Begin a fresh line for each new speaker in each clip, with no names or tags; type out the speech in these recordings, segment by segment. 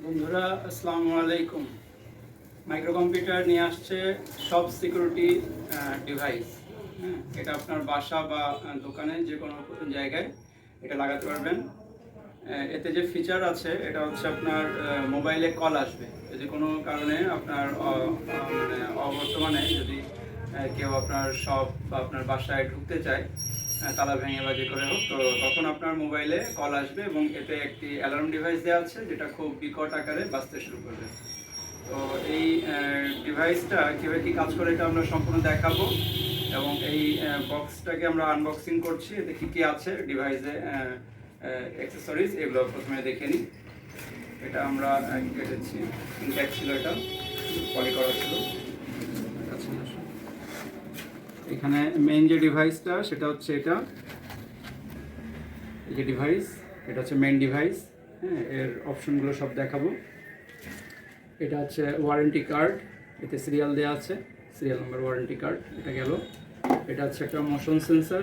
বন্ধুরা আসসালামু আলাইকুম। মাইক্রো কম্পিউটার নিয়ে আসছে সব সিকিউরিটি ডিভাইস। এটা আপনার বাসা বা দোকানে যে কোনো জায়গায় এটা লাগাতে পারবেন। এতে যে ফিচার আছে এটা হচ্ছে আপনার মোবাইলে কল আসবে যদি কোনো কারণে আপনার মানে অবর্তমানে যদি কেউ আপনার শপ বা আপনার বাসায় ঢুকতে চায়, তালা ভেঙে বা যে করে হোক, তো তখন আপনার মোবাইলে কল আসবে এবং এতে একটি অ্যালার্ম ডিভাইস দেওয়া আছে যেটা খুব বিকট আকারে বাজতে শুরু করবে। তো এই ডিভাইসটা কীভাবে কী কাজ করে এটা আমরা সম্পূর্ণ দেখাবো এবং এই বক্সটাকে আমরা আনবক্সিং করছি। এতে কী কী আছে ডিভাইসে অ্যাক্সেসরিজ এগুলো প্রথমে দেখে নিই। এটা আমরা কেটেছি, ইনট্যাক্ট ছিল, এটা পলি করা ছিল। এখানে মেইন যে ডিভাইসটা সেটা হচ্ছে এটা, এই যে ডিভাইস, এটা হচ্ছে মেইন ডিভাইস। হ্যাঁ, এর অপশনগুলো সব দেখাবো। এটা হচ্ছে ওয়ারেন্টি কার্ড, এতে সিরিয়াল দেওয়া আছে, সিরিয়াল নাম্বার ওয়ারেন্টি কার্ড, এটা গেল। এটা হচ্ছে একটা মোশন সেন্সার,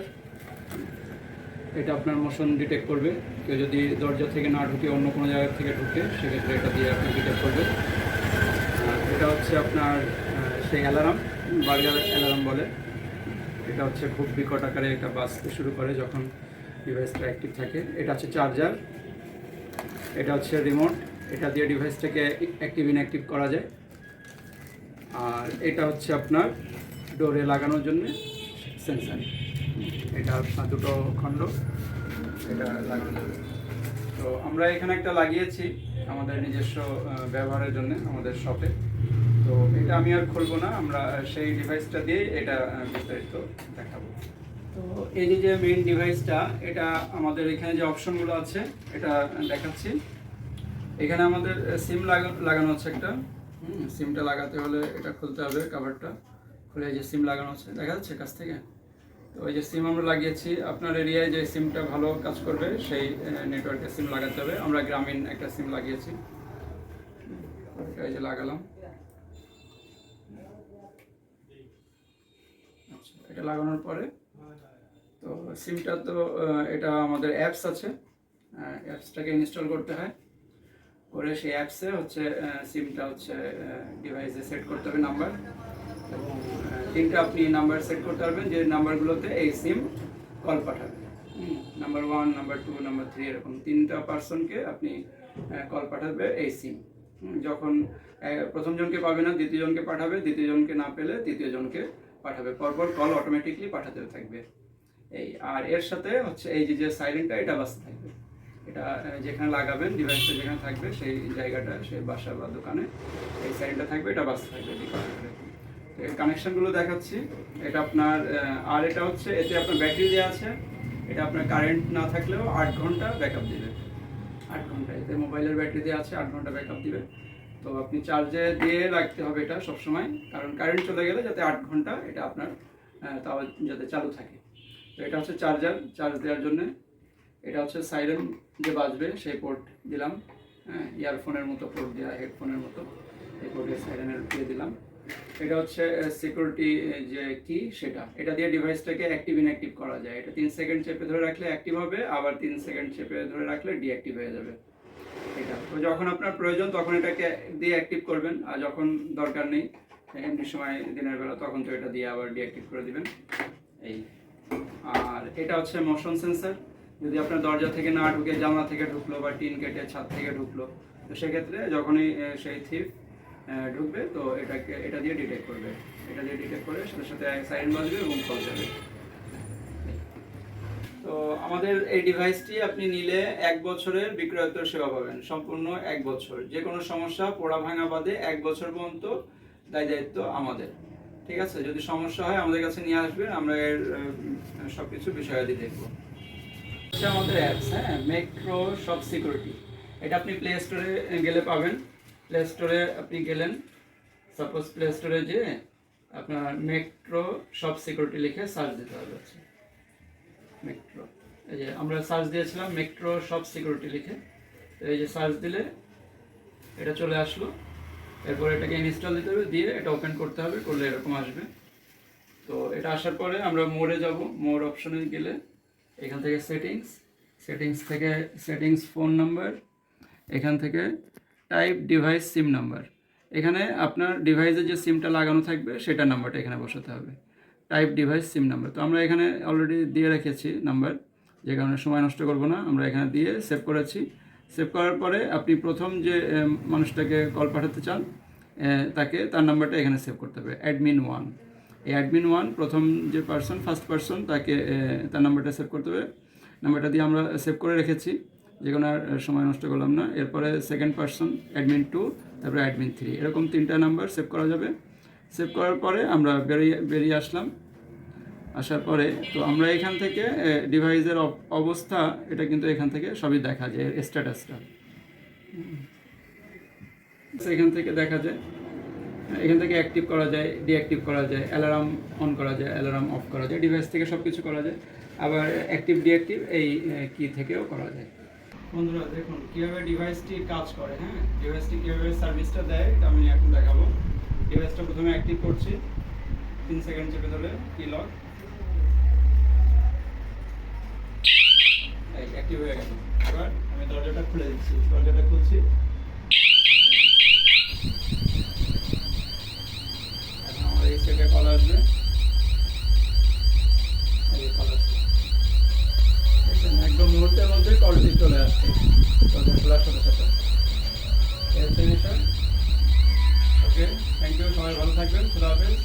এটা আপনার মোশন ডিটেক্ট করবে। কেউ যদি দরজা থেকে না ঢুকে অন্য কোনো জায়গা থেকে ঢুকে সেক্ষেত্রে এটা দিয়ে আপনি ডিটেক্ট করবে। এটা হচ্ছে আপনার সেই অ্যালার্ম, বার্গার অ্যালার্ম বলে। এটা হচ্ছে খুব বিকট আকারে এটা বাজতে শুরু করে যখন ডিভাইসটা অ্যাক্টিভ থাকে। এটা হচ্ছে চার্জার, এটা হচ্ছে রিমোট, এটা দিয়ে ডিভাইসটাকে অ্যাক্টিভ ইনঅ্যাক্টিভ করা যায়। আর এটা হচ্ছে আপনার ডোরে লাগানোর জন্য সেন্সার, এটা আপনার দুটো খণ্ড, এটা লাগানো যাবে। তো আমরা এখানে একটা লাগিয়েছি আমাদের নিজস্ব ব্যবহারের জন্য আমাদের শপে। তো এটা আমি আর খুলবো না, আমরা সেই ডিভাইসটা দিয়ে এটা বিস্তারিত দেখাবো। তো এই যে মেইন ডিভাইসটা, এটা আমাদের এখানে যে অপশনগুলো আছে এটা দেখাচ্ছি। এখানে আমাদের সিম লাগানো আছে একটা। সিমটা লাগাতে হলে এটা খুলতে হবে, কাভারটা খুলে যে সিম লাগানো আছে দেখা যাচ্ছে কাছ থেকে। তো ওই যে সিম আমরা লাগিয়েছি, আপনার এরিয়ায় যে সিমটা ভালো কাজ করবে সেই নেটওয়ার্কের সিম লাগাতে হবে। আমরা গ্রামীণ একটা সিম লাগিয়েছি, এই যে লাগালাম। আচ্ছা, এটা লাগানোর পরে তো সিমটা তো এটা আমাদের অ্যাপস আছে, অ্যাপসটাকে ইনস্টল করতে হয়। করে সেই অ্যাপসে হচ্ছে সিমটা হচ্ছে ডিভাইসে সেট করতে হবে নাম্বার, এবং তিনটা আপনি নাম্বার সেট করতে পারবেন যে নাম্বারগুলোতে এই সিম কল পাঠাবে। নাম্বার 1, নাম্বার 2, নাম্বার 3, এরকম তিনটা পার্সনকে আপনি কল পাঠাবে এই সিম। যখন প্রথম জনকে পাবে না দ্বিতীয় জনকে পাঠাবে, দ্বিতীয় জনকে না পেলে তৃতীয় জনকে পাঠাবে, পরপর কল অটোমেটিকলি পাঠাতে থাকবে। এই আর এর সাথে হচ্ছে এই যে সাইলেন্টটা এটা বাজতে থাকবে। এটা যেখানে লাগাবেন ডিভাইসটা যেখানে থাকবে সেই জায়গাটা, সেই বাসা বা দোকানে এই সাইলেন্টটা থাকবে, এটা বাজতে থাকবে। এর কানেকশনগুলো দেখাচ্ছি। এটা আপনার আর এটা হচ্ছে এতে আপনার ব্যাটারি দেওয়া আছে। এটা আপনার কারেন্ট না থাকলেও 8 ঘন্টা ব্যাকআপ দিবে। 8 ঘন্টা এতে মোবাইলের ব্যাটারি দেওয়া আছে, 8 ঘন্টা ব্যাকআপ দিবে। তো আপনি চার্জে দিয়ে রাখতে হবে এটা সবসময়, কারণ কারেন্ট চলে গেলে যাতে 8 ঘন্টা এটা আপনার তাও যাতে চালু থাকে। তো এটা হচ্ছে চার্জার, চার্জ দেওয়ার জন্য। এটা হচ্ছে সাইরেন যে বাজবে সেই পোর্ট দিলাম, ইয়ারফোনের মতো পোর্ট দেওয়া, হেডফোনের মতো এই পোর্টে সাইরেনের দিয়ে দিলাম। এটা হচ্ছে সিকিউরিটি যে কি সেটা, এটা দিয়ে ডিভাইসটাকে অ্যাক্টিভ ইনঅ্যাক্টিভ করা যায়। এটা 3 সেকেন্ড চেপে ধরে রাখলে অ্যাক্টিভ হবে, আবার 3 সেকেন্ড চেপে ধরে রাখলে ডিঅ্যাক্টিভ হয়ে যাবে। এটা তো যখন আপনার প্রয়োজন তখন এটাকে দিয়ে অ্যাক্টিভ করবেন, আর যখন দরকার নেই এমনি সময় দিনের বেলা তখন তো এটা দিয়ে আবার ডিঅ্যাক্টিভ করে দিবেন। এই আর এটা হচ্ছে মোশন সেন্সার, যদি আপনার দরজা থেকে না ঢুকে জানলা থেকে ঢুকলো বা টিন কেটে ছাদ থেকে ঢুকলো, তো সেক্ষেত্রে যখনই সেই থিফ ঢুকবে তো এটা দিয়ে ডিটেক্ট করবে। এটা দিয়ে ডিটেক্ট করে সাথে সাথে সাইরেন বাজবে এবং কল যাবে। তো আমাদের এই ডিভাইসটি আপনি নিলে 1 বছরের বিক্রয়োত্তর সেবা পাবেন, সম্পূর্ণ 1 বছর। যে কোনো সমস্যা পোড়া ভাঙা বাদে 1 বছর পর্যন্ত দায় দায়িত্ব আমাদের। ঠিক আছে, যদি সমস্যা হয় আমাদের কাছে নিয়ে আসবেন, আমরা এর সব কিছু বিষয়াদি দেখবো। হচ্ছে আমাদের অ্যাপস, মেট্রো শপ সিকিউরিটি। এটা আপনি প্লে স্টোরে গেলে পাবেন। প্লে স্টোরে আপনি গেলেন, সাপোজ প্লে স্টোরে যে আপনার মেট্রো শপ সিকিউরিটি লিখে সার্চ দিতে হবে। মেট্রো, এই যে আমরা সার্চ দিয়েছিলাম মেট্রো শপ সিকিউরিটি লিখে, তো এই যে সার্চ দিলে এটা চলে আসলো। এরপর এটাকে ইনস্টল দিতে হবে, দিয়ে এটা ওপেন করতে হবে, করলে এরকম আসবে। তো এটা আসার পরে আমরা মোডে যাব। মোড অপশনে গেলে এখান থেকে সেটিংস থেকে সেটিংস ফোন নাম্বার, এখান থেকে টাইপ ডিভাইস সিম নাম্বার, এখানে আপনার ডিভাইসে যে সিমটা লাগানো থাকবে সেটা নাম্বারটা এখানে বসাতে হবে, টাইপ ডিভাইস সিম নাম্বার। তো আমরা এখানে অলরেডি দিয়ে রেখেছি নাম্বার, যে কারণে সময় নষ্ট করব না, আমরা এখানে দিয়ে সেভ করেছি। সেভ করার পরে আপনি প্রথম যে মানুষটাকে কল পাঠাতে চান তাকে তার নাম্বারটা এখানে সেভ করতে হবে, অ্যাডমিন 1। এই অ্যাডমিন 1 প্রথম যে পার্সন, ফার্স্ট পার্সন, তাকে তার নাম্বারটা সেভ করতে হবে। নাম্বারটা দিয়ে আমরা সেভ করে রেখেছি, যে কোনো আর সময় নষ্ট করলাম না। এরপরে সেকেন্ড পার্সন অ্যাডমিন 2, তারপরে অ্যাডমিন 3, এরকম 3টা নাম্বার সেভ করা যাবে। সেভ করার পরে আমরা বেরিয়ে আসলাম। আসার পরে তো আমরা এখান থেকে ডিভাইসের অবস্থা এটা কিন্তু এখান থেকে সবই দেখা যায়, স্ট্যাটাসটা এখান থেকে দেখা যায়। এখান থেকে অ্যাক্টিভ করা যায়, ডিঅ্যাক্টিভ করা যায়, অ্যালার্ম অন করা যায়, অ্যালার্ম অফ করা যায়, ডিভাইস থেকে সব কিছু করা যায়। আবার অ্যাক্টিভ ডিঅ্যাক্টিভ এই কি থেকেও করা যায়। বন্ধুরা দেখুন কীভাবে ডিভাইসটি কাজ করে, হ্যাঁ, ডিভাইসটি কীভাবে সার্ভিসটা দেয় এটা আমি এখন দেখাবো। ডিভাইসটা প্রথমে অ্যাক্টিভ করছি, 3 সেকেন্ড চেপে ধরে কি লক, এই অ্যাক্টিভ হয়ে গেল। এবার আমি দরজাটা খুলে দিচ্ছি, দরজাটা খুলছি, এখন আমার এই সেটে কল আসবে, এই কল আসছে, একদম মুহূর্তের মধ্যে কলটি চলে আসছে দরজা খোলার সাথে সাথে। এই হচ্ছে বিষয়। ওকে, থ্যাংক ইউ, সবাই ভালো থাকবেন, খুদা হাফেজ।